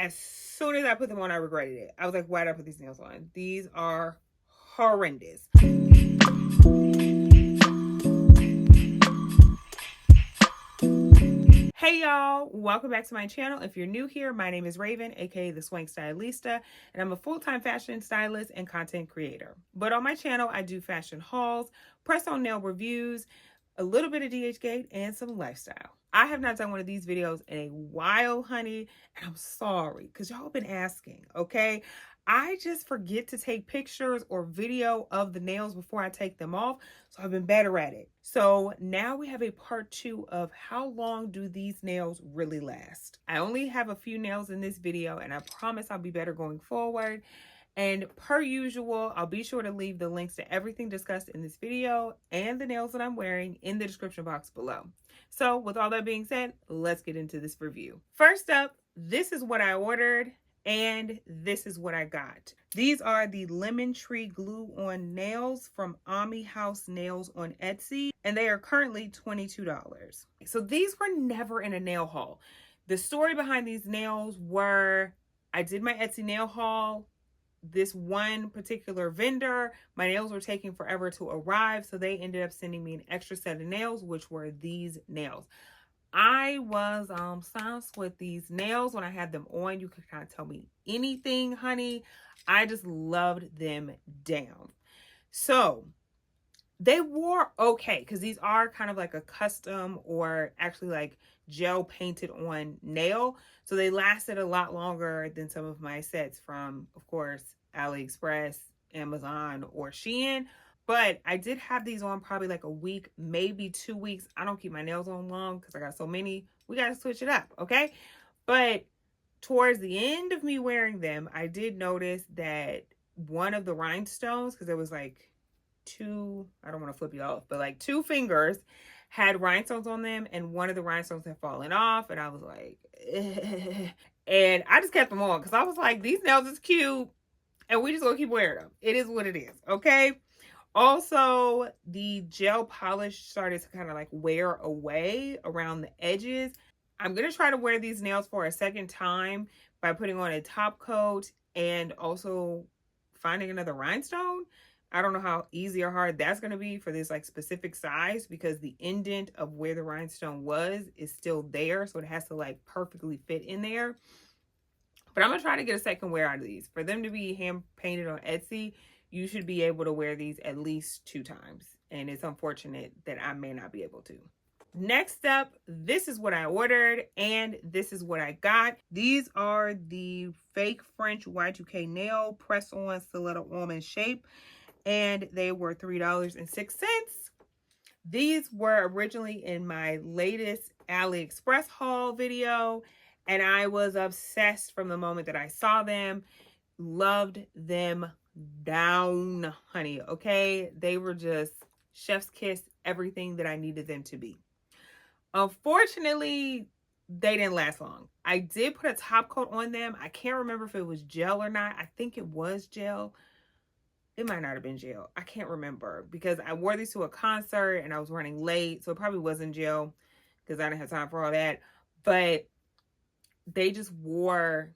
as soon as I put them on, I regretted it. I was like, why did I put these nails on? These are horrendous. Hey y'all, welcome back to my channel. If you're new here, my name is Raven, aka the Swank Stylista, and I'm a full-time fashion stylist and content creator. But on my channel, I do fashion hauls, press-on nail reviews, a little bit of DHgate, and some lifestyle. I have not done one of these videos in a while, honey, and I'm sorry, because y'all have been asking, okay? I just forget to take pictures or video of the nails before I take them off, so I've been better at it. So now we have a part 2 of how long do these nails really last. I only have a few nails in this video, and I promise I'll be better going forward. And per usual, I'll be sure to leave the links to everything discussed in this video and the nails that I'm wearing in the description box below. So with all that being said, let's get into this review. First up, this is what I ordered and this is what I got. These are the Lemon Tree Glue-On Nails from Ami House Nails on Etsy, and they are currently $22. So these were never in a nail haul. The story behind these nails were, I did my Etsy nail haul. This one particular vendor, my nails were taking forever to arrive, so they ended up sending me an extra set of nails, which were these nails. I was obsessed with these nails when I had them on. You could kind of tell me anything, honey. I just loved them down. So they wore okay, because these are kind of like a custom or actually like gel painted on nail. So they lasted a lot longer than some of my sets from, of course, AliExpress, Amazon, or SheIn. But I did have these on probably like a week, maybe 2 weeks. I don't keep my nails on long because I got so many. We got to switch it up, okay? But towards the end of me wearing them, I did notice that one of the rhinestones, because there was like two, I don't want to flip you off, but like 2 fingers had rhinestones on them, and one of the rhinestones had fallen off, and I was like, ugh. And I just kept them on because I was like, these nails is cute, and we just gonna keep wearing them. It is what it is, okay? Also, the gel polish started to kind of like wear away around the edges. I'm going to try to wear these nails for a second time by putting on a top coat and also finding another rhinestone. I don't know how easy or hard that's going to be for this like specific size, because the indent of where the rhinestone was is still there. So it has to like perfectly fit in there. But I'm going to try to get a second wear out of these. For them to be hand painted on Etsy, you should be able to wear these at least 2 times. And it's unfortunate that I may not be able to. Next up, this is what I ordered and this is what I got. These are the fake French Y2K nail press-on stiletto almond shape, and they were $3.06. These were originally in my latest AliExpress haul video, and I was obsessed from the moment that I saw them. Loved them down, honey, okay? They were just chef's kiss, everything that I needed them to be. Unfortunately, they didn't last long. I did put a top coat on them. I can't remember if it was gel or not. I think it was gel. It might not have been gel. I can't remember, because I wore these to a concert and I was running late, so it probably wasn't gel because I didn't have time for all that. But they just wore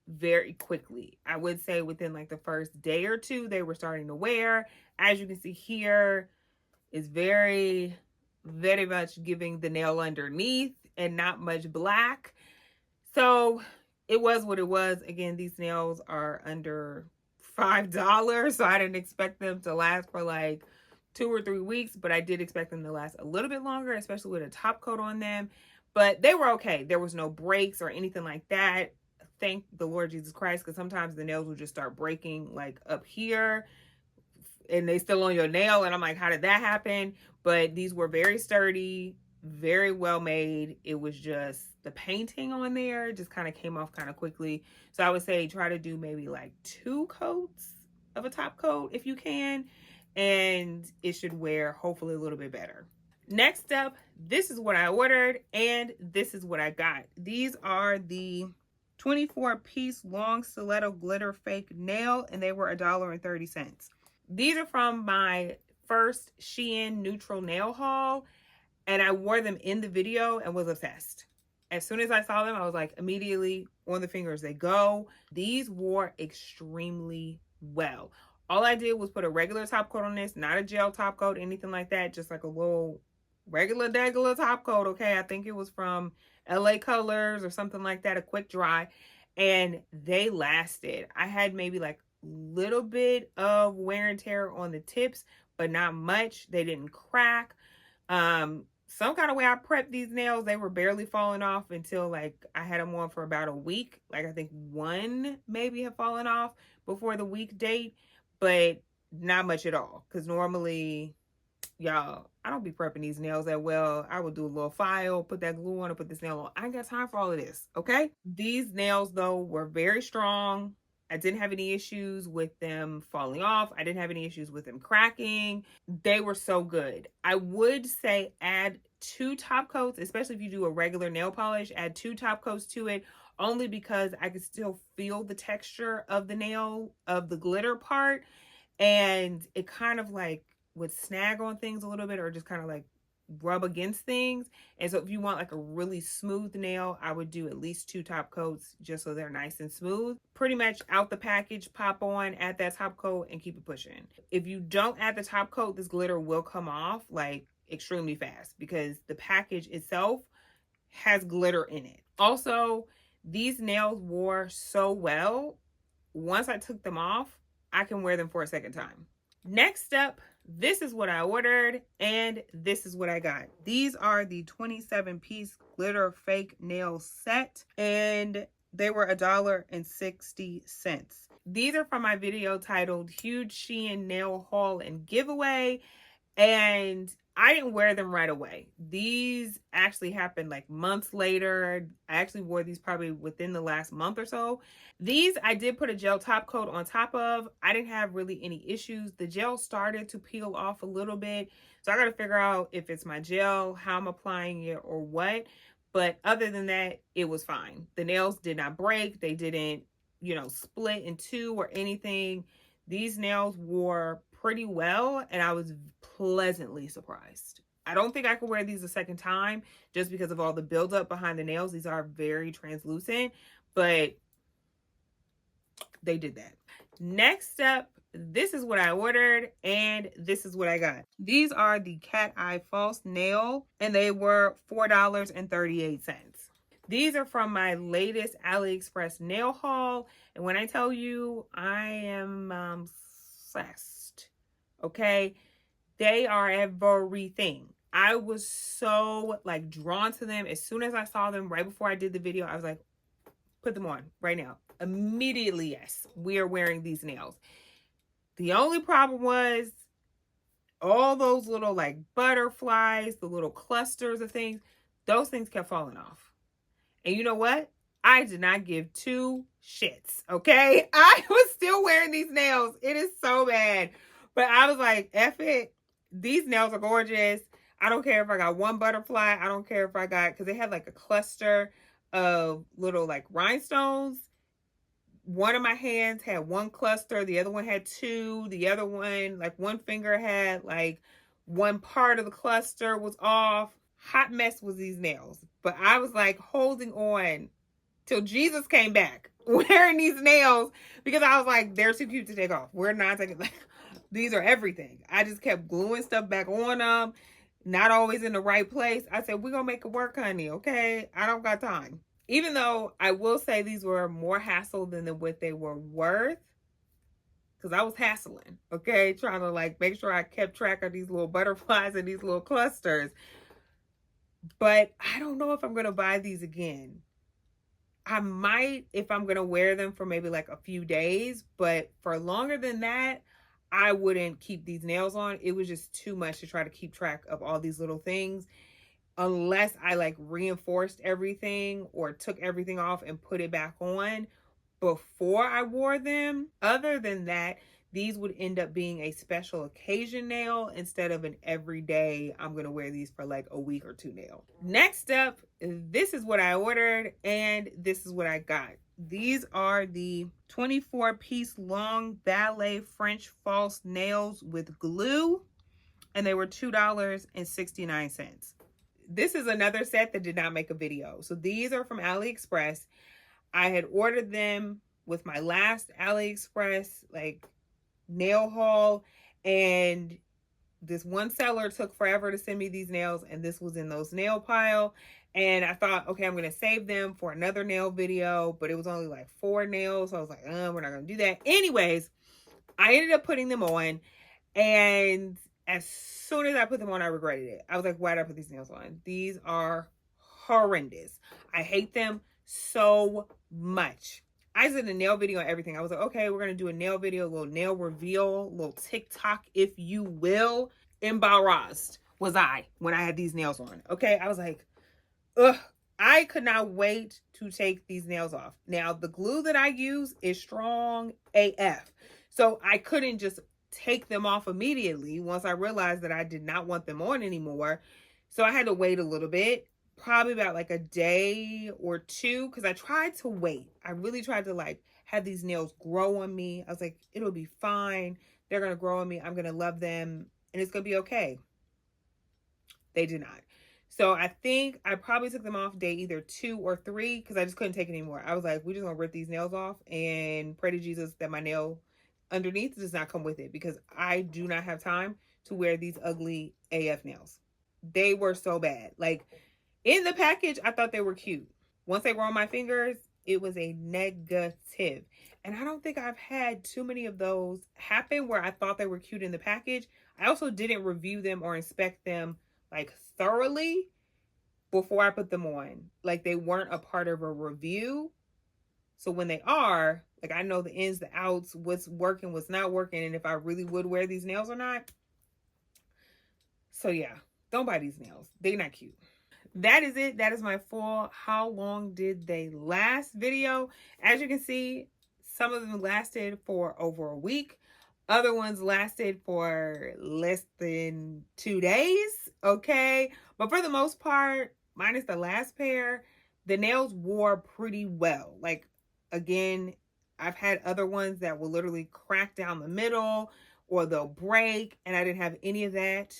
very quickly. I would say within like the first day or 2, they were starting to wear. As you can see here, it's very much giving the nail underneath and not much black. So it was what it was. Again, these nails are under $5, so I didn't expect them to last for like 2 or 3 weeks, but I did expect them to last a little bit longer, especially with a top coat on them. But they were okay. There was no breaks or anything like that. Thank the Lord Jesus Christ, because sometimes the nails will just start breaking like up here and they still on your nail, and I'm like, how did that happen? But these were very sturdy, very well made. It was just the painting on there just kind of came off kind of quickly. So I would say try to do maybe like 2 coats of a top coat if you can, and it should wear hopefully a little bit better. Next up, this is what I ordered and this is what I got. These are the 24-piece long stiletto glitter fake nail, and they were $1.30. These are from my first SheIn neutral nail haul, and I wore them in the video and was obsessed. As soon as I saw them, I was like, immediately on the finger as they go. These wore extremely well. All I did was put a regular top coat on this, not a gel top coat, anything like that, just like a little regular top coat, okay? I think it was from LA Colors or something like that, a quick dry, and they lasted. I had maybe like little bit of wear and tear on the tips, but not much. They didn't crack. Some kind of way I prepped these nails, they were barely falling off until like I had them on for about a week. Like I think one maybe had fallen off before the week date, but not much at all. Because normally, y'all, I don't be prepping these nails that well. I would do a little file, put that glue on, and put this nail on. I ain't got time for all of this, okay? These nails, though, were very strong. I didn't have any issues with them falling off. I didn't have any issues with them cracking. They were so good. I would say add 2 top coats, especially if you do a regular nail polish, add 2 top coats to it, only because I could still feel the texture of the nail, of the glitter part, and it kind of like would snag on things a little bit or just kind of like rub against things. And so if you want like a really smooth nail, I would do at least 2 top coats just so they're nice and smooth. Pretty much out the package, pop on, add that top coat and keep it pushing. If you don't add the top coat, this glitter will come off like extremely fast because the package itself has glitter in it. Also, these nails wore so well. Once I took them off, I can wear them for a second time. Next up, this is what I ordered and this is what I got. These are the 27-piece glitter fake nail set and they were $1.60. These are from my video titled Huge SheIn Nail Haul and Giveaway, and I didn't wear them right away. These actually happened like months later. I actually wore these probably within the last month or so. These I did put a gel top coat on top of. I didn't have really any issues. The gel started to peel off a little bit. So I got to figure out if it's my gel, how I'm applying it or what. But other than that, it was fine. The nails did not break. They didn't, split in two or anything. These nails wore pretty well and I was pleasantly surprised. I don't think I could wear these a second time just because of all the buildup behind the nails. These are very translucent, but they did that. Next up, this is what I ordered and this is what I got. These are the cat eye false nail and they were $4.38. These are from my latest AliExpress nail haul. And when I tell you I am obsessed, okay? They are everything. I was so like drawn to them. As soon as I saw them right before I did the video, I was like, put them on right now. Immediately, yes, we are wearing these nails. The only problem was all those little like butterflies, the little clusters of things, those things kept falling off. And you know what? I did not give 2 shits, okay? I was still wearing these nails. It is so bad. But I was like, F it. These nails are gorgeous. I don't care if I got one butterfly. I don't care if I got, because they had like a cluster of little like rhinestones. One of my hands had 1 cluster. The other one had 2. The other one, like one finger had like one part of the cluster was off. Hot mess was these nails. But I was like holding on till Jesus came back wearing these nails because I was like, they're too cute to take off. We're not taking, like, these are everything. I just kept gluing stuff back on them, not always in the right place. I said, we're going to make it work, honey, okay? I don't got time. Even though I will say these were more hassle than what they were worth, because I was hassling, okay? Trying to like make sure I kept track of these little butterflies and these little clusters. But I don't know if I'm going to buy these again. I might if I'm going to wear them for maybe like a few days, but for longer than that, I wouldn't keep these nails on. It was just too much to try to keep track of all these little things unless I like reinforced everything or took everything off and put it back on before I wore them. Other than that, these would end up being a special occasion nail instead of an everyday, I'm going to wear these for like a week or 2 nail. Next up, this is what I ordered and this is what I got. These are the 24-piece long ballet French false nails with glue and they were $2.69. This is another set that did not make a video. So these are from AliExpress. I had ordered them with my last AliExpress like nail haul, and this one seller took forever to send me these nails, and this was in those nail pile. And I thought, okay, I'm gonna save them for another nail video, but it was only like 4 nails, so I was like, we're not gonna do that. Anyways, I ended up putting them on, and as soon as I put them on, I regretted it. I was like, why did I put these nails on? These are horrendous. I hate them so much. I did a nail video and everything. I was like, okay, we're gonna do a nail video, a little nail reveal, a little TikTok, if you will. Embarrassed was I when I had these nails on. Okay, I was like, ugh. I could not wait to take these nails off. Now, the glue that I use is strong AF. So I couldn't just take them off immediately once I realized that I did not want them on anymore. So I had to wait a little bit, probably about like a day or two, because I tried to wait. I really tried to like have these nails grow on me. I was like, it'll be fine. They're going to grow on me. I'm going to love them and it's going to be okay. They did not. So I think I probably took them off day either 2 or 3 because I just couldn't take it anymore. I was like, we're just gonna rip these nails off and pray to Jesus that my nail underneath does not come with it, because I do not have time to wear these ugly AF nails. They were so bad. Like in the package, I thought they were cute. Once they were on my fingers, it was a negative. And I don't think I've had too many of those happen where I thought they were cute in the package. I also didn't review them or inspect them like thoroughly before I put them on. Like they weren't a part of a review. So when they are, like I know the ins, the outs, what's working, what's not working, and if I really would wear these nails or not. So yeah, don't buy these nails. They're not cute. That is it. That is my full how long did they last video. As you can see, some of them lasted for over a week. Other ones lasted for less than 2 days. Okay. But for the most part, minus the last pair, the nails wore pretty well. Like, again, I've had other ones that will literally crack down the middle or they'll break, and I didn't have any of that.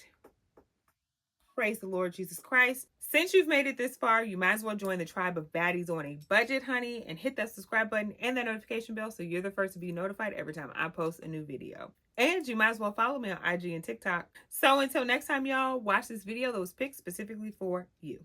Praise the Lord Jesus Christ. Since you've made it this far, you might as well join the tribe of baddies on a budget, honey, and hit that subscribe button and that notification bell so you're the first to be notified every time I post a new video. And you might as well follow me on IG and TikTok. So until next time, y'all, watch this video that was picked specifically for you.